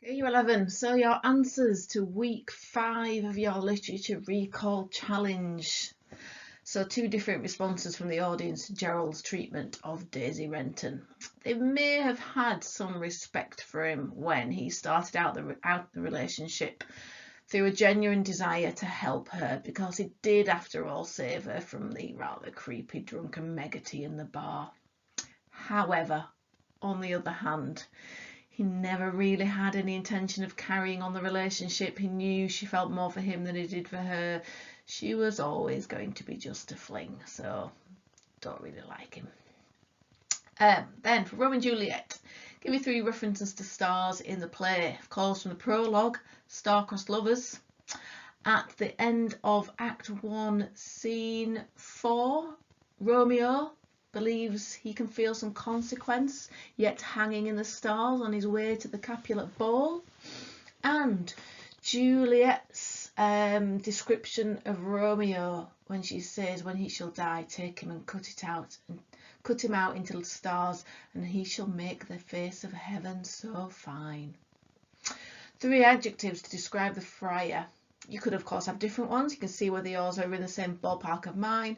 Okay, you 11. So your answers to week 5 of your literature recall challenge. So two different responses from the audience to Gerald's treatment of Daisy Renton. They may have had some respect for him when he started out the relationship through a genuine desire to help her, because he did, after all, save her from the rather creepy drunken Meggerty in the bar. However, on the other hand, he never really had any intention of carrying on the relationship. He knew she felt more for him than he did for her. She was always going to be just a fling, so don't really like him. Then for Romeo and Juliet, give me 3 references to stars in the play. Of course, from the prologue, star-crossed lovers. At the end of Act 1, Scene 4, Romeo believes he can feel some consequence yet hanging in the stars on his way to the Capulet ball. And Juliet's description of Romeo when she says, when he shall die, take him and cut him out into the stars, and he shall make the face of heaven so fine. 3 adjectives to describe the friar. You could of course have different ones. You can see whether yours are in the same ballpark of mine.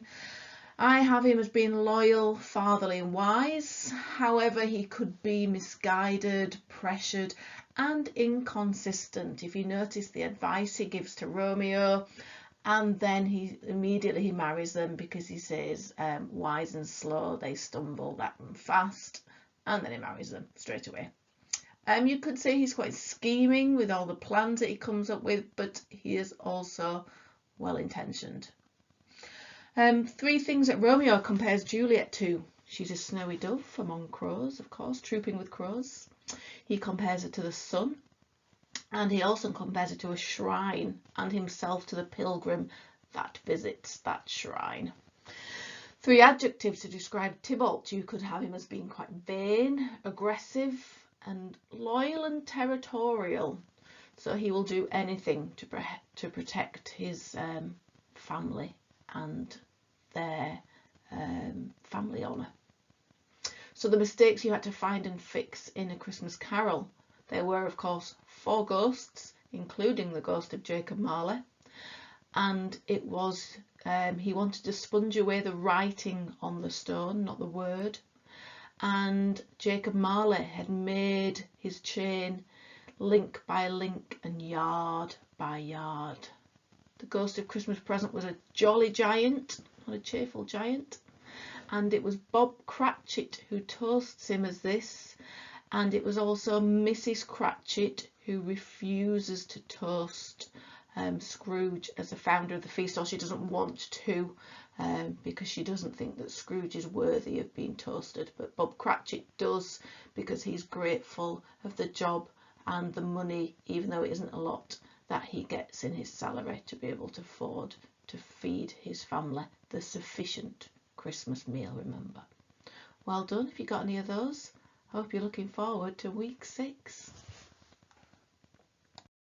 I have him as being loyal, fatherly and wise. However, he could be misguided, pressured and inconsistent. If you notice the advice he gives to Romeo, and then he immediately marries them because he says wise and slow, they stumble, that and fast, and then he marries them straight away. You could say he's quite scheming with all the plans that he comes up with, but he is also well-intentioned. 3 things that Romeo compares Juliet to. She's a snowy dove among crows, of course, trooping with crows. He compares her to the sun, and he also compares her to a shrine, and himself to the pilgrim that visits that shrine. 3 adjectives to describe Tybalt. You could have him as being quite vain, aggressive, and loyal and territorial. So he will do anything to protect his family and their family honour. So the mistakes you had to find and fix in A Christmas Carol. There were, of course, 4 ghosts, including the ghost of Jacob Marley. And it was, he wanted to sponge away the writing on the stone, not the word. And Jacob Marley had made his chain link by link and yard by yard. The ghost of Christmas Present was a jolly giant, not a cheerful giant. And it was Bob Cratchit who toasts him as this. And it was also Mrs. Cratchit who refuses to toast Scrooge as the founder of the feast, or she doesn't want to, because she doesn't think that Scrooge is worthy of being toasted. But Bob Cratchit does, because he's grateful of the job and the money, even though it isn't a lot, that he gets in his salary to be able to afford to feed his family the sufficient Christmas meal, remember. Well done if you got any of those. I hope you're looking forward to week 6.